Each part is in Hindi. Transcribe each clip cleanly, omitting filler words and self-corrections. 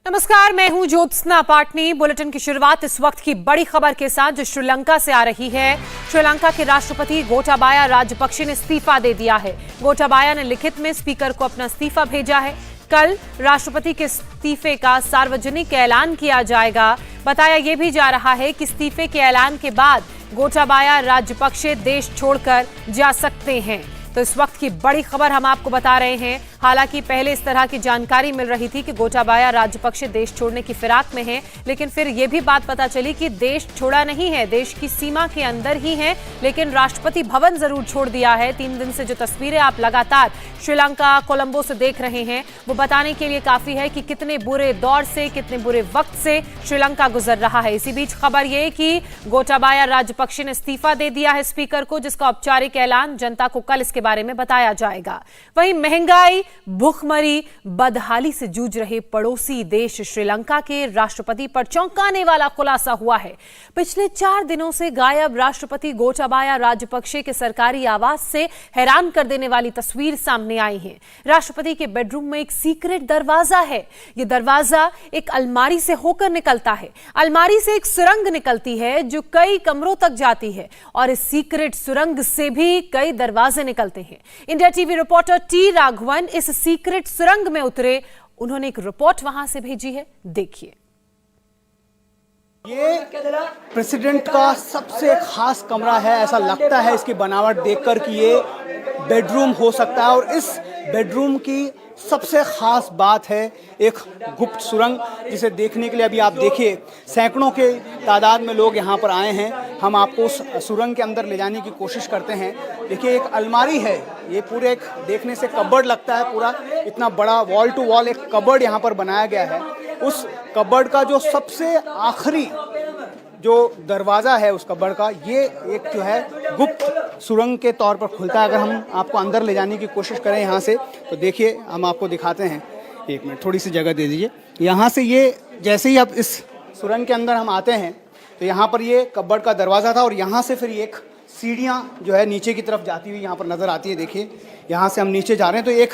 नमस्कार, मैं हूं ज्योत्सना पाटनी। बुलेटिन की शुरुआत इस वक्त की बड़ी खबर के साथ जो श्रीलंका से आ रही है। श्रीलंका के राष्ट्रपति गोटाबाया राजपक्षे ने इस्तीफा दे दिया है। गोटाबाया ने लिखित में स्पीकर को अपना इस्तीफा भेजा है। कल राष्ट्रपति के इस्तीफे का सार्वजनिक ऐलान किया जाएगा। बताया यह भी जा रहा है कि इस्तीफे के ऐलान के बाद गोटाबाया राजपक्षे देश छोड़कर जा सकते हैं। तो इस वक्त की बड़ी खबर हम आपको बता रहे हैं। हालांकि पहले इस तरह की जानकारी मिल रही थी कि गोटाबाया राजपक्षे देश छोड़ने की फिराक में हैं, लेकिन फिर यह भी बात पता चली कि देश छोड़ा नहीं है, देश की सीमा के अंदर ही है, लेकिन राष्ट्रपति भवन जरूर छोड़ दिया है। 3 दिन से जो तस्वीरें आप लगातार श्रीलंका कोलंबो से देख रहे हैं, वो बताने के लिए काफी है कि कितने बुरे दौर से, कितने बुरे वक्त से श्रीलंका गुजर रहा है। इसी बीच खबर यह कि गोटाबाया राजपक्षे ने इस्तीफा दे दिया है स्पीकर को, जिसका औपचारिक ऐलान जनता को कल इसके बारे में बताया जाएगा। वहीं महंगाई, भूखमरी, बदहाली से जूझ रहे पड़ोसी देश श्रीलंका के राष्ट्रपति पर चौंकाने वाला खुलासा हुआ है। पिछले 4 दिनों से गायब राष्ट्रपति गोटाबाया राजपक्षे के सरकारी आवास से हैरान कर देने वाली तस्वीर सामने आई है। राष्ट्रपति के बेडरूम में एक सीक्रेट दरवाजा है। यह दरवाजा एक अलमारी से होकर निकलता है। अलमारी से एक सुरंग निकलती है जो कई कमरों तक जाती है, और इस सीक्रेट सुरंग से भी कई दरवाजे निकलते हैं। India TV reporter T Raghavan इस सीक्रेट सुरंग में उतरे। उन्होंने एक रिपोर्ट वहां से भेजी है, देखिए। ये प्रेसिडेंट का सबसे खास कमरा है। ऐसा लगता है इसकी बनावट देखकर कि ये बेडरूम हो सकता है, और इस बेडरूम की सबसे खास बात है एक गुप्त सुरंग, जिसे देखने के लिए अभी आप देखिए सैकड़ों के तादाद में लोग यहाँ पर आए हैं। हम आपको उस सुरंग के अंदर ले जाने की कोशिश करते हैं। देखिए, एक अलमारी है, ये पूरे एक देखने से कबर्ड लगता है। पूरा इतना बड़ा वॉल टू वॉल एक कबर्ड यहाँ पर बनाया गया है। उस कबर्ड का जो सबसे आखिरी जो दरवाज़ा है उस कबर्ड का, ये एक जो है गुप्त सुरंग के तौर पर खुलता है। अगर हम आपको अंदर ले जाने की कोशिश करें यहाँ से, तो देखिए हम आपको दिखाते हैं। 1 मिनट, थोड़ी सी जगह दे दीजिए। यहाँ से ये जैसे ही आप इस सुरंग के अंदर हम आते हैं, तो यहाँ पर ये कबर्ड का दरवाज़ा था, और यहाँ से फिर एक सीढ़ियाँ जो है नीचे की तरफ जाती हुई यहाँ पर नज़र आती है। देखिए, यहाँ से हम नीचे जा रहे हैं, तो एक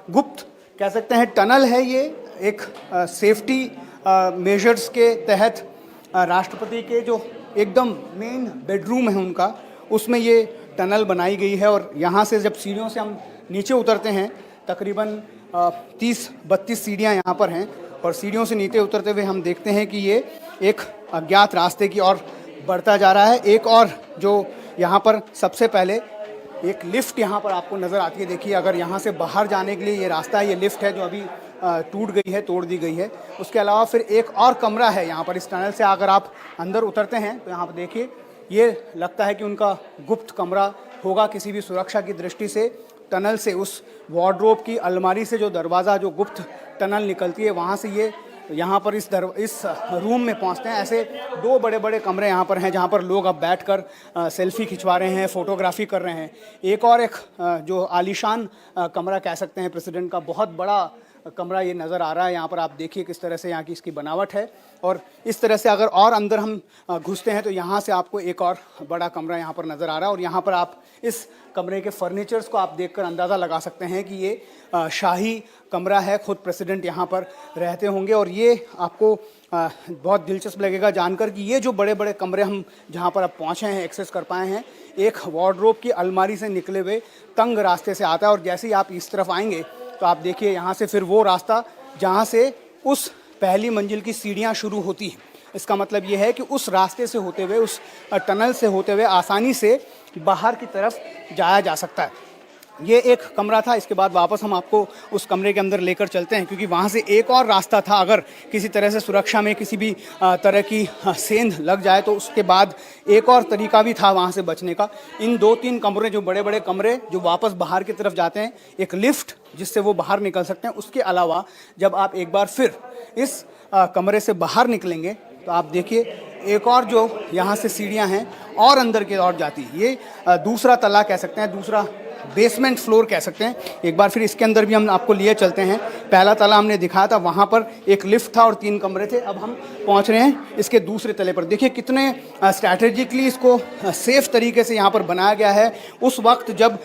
गुप्त कह सकते हैं टनल है। ये एक सेफ्टी मेजर्स के तहत राष्ट्रपति के जो एकदम मेन बेडरूम है उनका, उसमें ये टनल बनाई गई है। और यहाँ से जब सीढ़ियों से हम नीचे उतरते हैं, तकरीबन 30-32 सीढ़ियाँ यहाँ पर हैं, और सीढ़ियों से नीचे उतरते हुए हम देखते हैं कि ये एक अज्ञात रास्ते की ओर बढ़ता जा रहा है। एक और जो यहाँ पर सबसे पहले एक लिफ्ट यहाँ पर आपको नज़र आती है। देखिए, अगर यहाँ से बाहर जाने के लिए ये रास्ता है, ये लिफ्ट है जो अभी टूट गई है, तोड़ दी गई है। उसके अलावा फिर एक और कमरा है यहाँ पर। इस टनल से अगर आप अंदर उतरते हैं तो यहाँ पर देखिए, ये लगता है कि उनका गुप्त कमरा होगा किसी भी सुरक्षा की दृष्टि से। टनल से उस वार्डरोब की अलमारी से जो दरवाज़ा, जो गुप्त टनल निकलती है, वहाँ से ये यहाँ पर इस रूम में पहुँचते हैं। ऐसे 2 बड़े बड़े कमरे यहाँ पर हैं, जहाँ पर लोग अब बैठकर सेल्फी खिंचवा रहे हैं, फ़ोटोग्राफी कर रहे हैं। एक और एक जो आलीशान कमरा कह सकते हैं प्रेसिडेंट का, बहुत बड़ा कमरा ये नज़र आ रहा है। यहाँ पर आप देखिए किस तरह से यहाँ की इसकी बनावट है। और इस तरह से अगर और अंदर हम घुसते हैं, तो यहाँ से आपको एक और बड़ा कमरा यहाँ पर नज़र आ रहा है। और यहाँ पर आप इस कमरे के फर्नीचर्स को आप देखकर अंदाज़ा लगा सकते हैं कि ये शाही कमरा है। खुद प्रेसिडेंट यहाँ पर रहते होंगे। और ये आपको बहुत दिलचस्प लगेगा जानकर कि ये जो बड़े बड़े कमरे हम जहाँ पर अब पहुँचे हैं, एक्सेस कर पाए हैं, एक वार्डरोब की अलमारी से निकले हुए तंग रास्ते से आता है। और जैसे ही आप इस तरफ आएंगे, तो आप देखिए यहाँ से फिर वो रास्ता जहाँ से उस पहली मंजिल की सीढ़ियाँ शुरू होती हैं। इसका मतलब ये है कि उस रास्ते से होते हुए, उस टनल से होते हुए आसानी से बाहर की तरफ जाया जा सकता है। ये एक कमरा था। इसके बाद वापस हम आपको उस कमरे के अंदर लेकर चलते हैं, क्योंकि वहाँ से एक और रास्ता था। अगर किसी तरह से सुरक्षा में किसी भी तरह की सेंध लग जाए, तो उसके बाद एक और तरीका भी था वहाँ से बचने का। इन 2-3 कमरे, जो बड़े बड़े कमरे जो वापस बाहर की तरफ जाते हैं, एक लिफ्ट जिससे वो बाहर निकल सकते हैं। उसके अलावा जब आप एक बार फिर इस कमरे से बाहर निकलेंगे, तो आप देखिए एक और जो यहाँ से सीढ़ियाँ हैं और अंदर की ओर जाती है। ये दूसरा तला कह सकते हैं, दूसरा बेसमेंट फ्लोर कह सकते हैं। एक बार फिर इसके अंदर भी हम आपको लिए चलते हैं। पहला तला हमने दिखाया था, वहाँ पर एक लिफ्ट था और 3 कमरे थे। अब हम पहुँच रहे हैं इसके दूसरे तले पर। देखिए कितने स्ट्रैटेजिकली इसको सेफ तरीके से यहाँ पर बनाया गया है। उस वक्त जब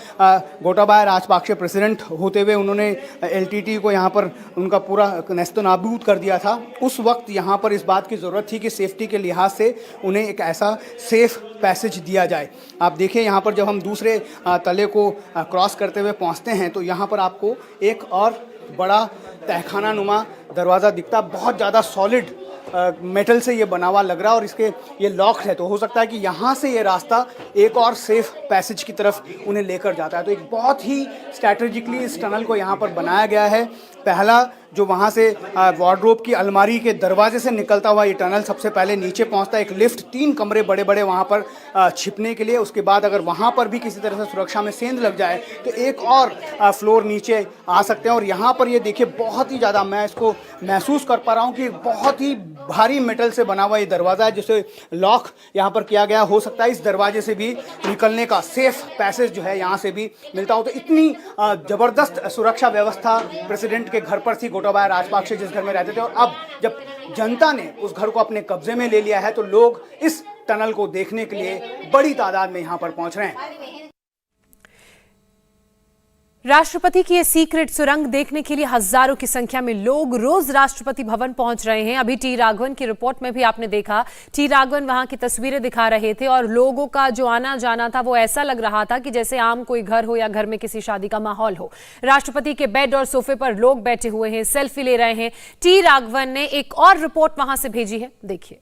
गोटाबाया राजपक्षे प्रेसिडेंट होते हुए उन्होंने LTT को यहाँ पर उनका पूरा नेस्तनाबूद कर दिया था, उस वक्त यहाँ पर इस बात की ज़रूरत थी कि सेफ्टी के लिहाज से उन्हें एक ऐसा सेफ पैसेज दिया जाए। आप देखिए यहाँ पर जब हम दूसरे तले को क्रॉस करते हुए पहुँचते हैं तो यहाँ पर आपको एक और बड़ा तहखाना नुमा दरवाज़ा दिखता, बहुत ज़्यादा सॉलिड मेटल से ये बना हुआ लग रहा है और इसके ये लॉक है, तो हो सकता है कि यहाँ से ये रास्ता एक और सेफ पैसेज की तरफ उन्हें लेकर जाता है। तो एक बहुत ही स्ट्रैटेजिकली इस टनल को यहाँ पर बनाया गया है। पहला जो वहाँ से वार्डरोब की अलमारी के दरवाजे से निकलता हुआ ये टनल सबसे पहले नीचे पहुँचता है। एक लिफ्ट, 3 कमरे बड़े बड़े वहाँ पर छिपने के लिए। उसके बाद अगर वहाँ पर भी किसी तरह से सुरक्षा में सेंध लग जाए तो एक और फ्लोर नीचे आ सकते हैं। और यहाँ पर ये देखिए बहुत ही ज़्यादा, मैं इसको महसूस कर पा रहा हूँ कि बहुत ही भारी मेटल से बना हुआ ये दरवाज़ा है जिसे लॉक यहाँ पर किया गया। हो सकता है इस दरवाजे से भी निकलने का सेफ पैसेज जो है यहाँ से भी मिलता हो। तो इतनी ज़बरदस्त सुरक्षा व्यवस्था प्रेसिडेंट के घर पर थी, गोटाबाया राजपक्षे जिस घर में रहते थे। और अब जब जनता ने उस घर को अपने कब्जे में ले लिया है तो लोग इस टनल को देखने के लिए बड़ी तादाद में यहाँ पर पहुंच रहे हैं। राष्ट्रपति की ये सीक्रेट सुरंग देखने के लिए हजारों की संख्या में लोग रोज राष्ट्रपति भवन पहुंच रहे हैं। अभी टी राघवन की रिपोर्ट में भी आपने देखा, टी राघवन वहां की तस्वीरें दिखा रहे थे और लोगों का जो आना जाना था वो ऐसा लग रहा था कि जैसे आम कोई घर हो या घर में किसी शादी का माहौल हो। राष्ट्रपति के बेड और सोफे पर लोग बैठे हुए हैं, सेल्फी ले रहे हैं। टी राघवन ने एक और रिपोर्ट वहां से भेजी है, देखिए।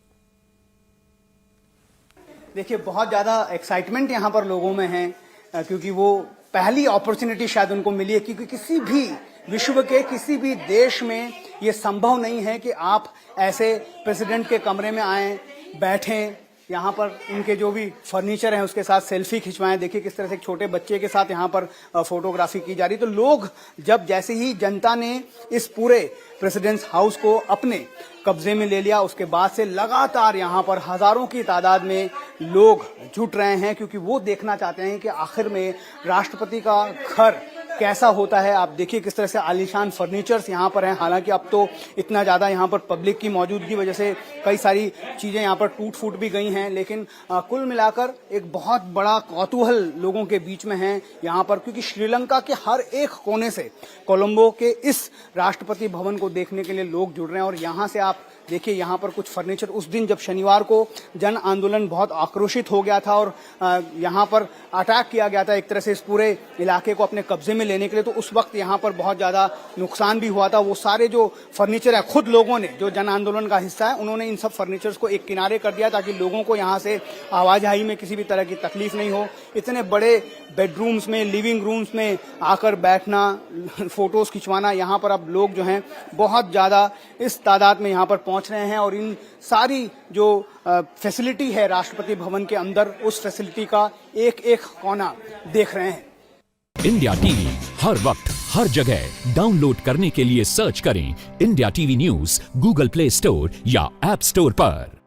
देखिए बहुत ज्यादा एक्साइटमेंट यहाँ पर लोगों में है क्योंकि वो पहली अपॉर्चुनिटी शायद उनको मिली है, क्योंकि किसी भी विश्व के किसी भी देश में ये संभव नहीं है कि आप ऐसे प्रेसिडेंट के कमरे में आएं, बैठें, यहाँ पर उनके जो भी फर्नीचर हैं उसके साथ सेल्फी खिंचवाएं। देखिए किस तरह से एक छोटे बच्चे के साथ यहाँ पर फोटोग्राफी की जा रही। तो लोग जब जैसे ही जनता ने इस पूरे प्रेसिडेंट्स हाउस को अपने कब्जे में ले लिया, उसके बाद से लगातार यहाँ पर हजारों की तादाद में लोग जुट रहे हैं, क्योंकि वो देखना चाहते हैं कि आखिर में राष्ट्रपति का घर कैसा होता है। आप देखिए किस तरह से आलीशान फर्नीचर्स यहाँ पर हैं। हालांकि अब तो इतना ज़्यादा यहाँ पर पब्लिक की मौजूदगी की वजह से कई सारी चीज़ें यहाँ पर टूट फूट भी गई हैं, लेकिन कुल मिलाकर एक बहुत बड़ा कौतूहल लोगों के बीच में है यहाँ पर, क्योंकि श्रीलंका के हर एक कोने से कोलंबो के इस राष्ट्रपति भवन को देखने के लिए लोग जुड़ रहे हैं। और यहाँ से आप देखिए यहाँ पर कुछ फर्नीचर, उस दिन जब शनिवार को जन आंदोलन बहुत आक्रोशित हो गया था और यहाँ पर अटैक किया गया था एक तरह से इस पूरे इलाके को अपने कब्जे में लेने के लिए, तो उस वक्त यहाँ पर बहुत ज़्यादा नुकसान भी हुआ था। वो सारे जो फर्नीचर है, खुद लोगों ने, जो जन आंदोलन का हिस्सा है, उन्होंने इन सब फर्नीचर्स को एक किनारे कर दिया ताकि लोगों को यहाँ से आवाजाही में किसी भी तरह की तकलीफ नहीं हो। इतने बड़े बेडरूम्स में, लिविंग रूम्स में आकर बैठना, फोटोज खिंचवाना, यहाँ पर अब लोग जो हैं बहुत ज़्यादा इस तादाद में यहाँ पर पहुँच रहे हैं और इन सारी जो फैसिलिटी है राष्ट्रपति भवन के अंदर, उस फैसिलिटी का एक एक कोना देख रहे हैं। इंडिया टीवी हर वक्त हर जगह डाउनलोड करने के लिए सर्च करें India TV news Google play store या ऐप स्टोर पर।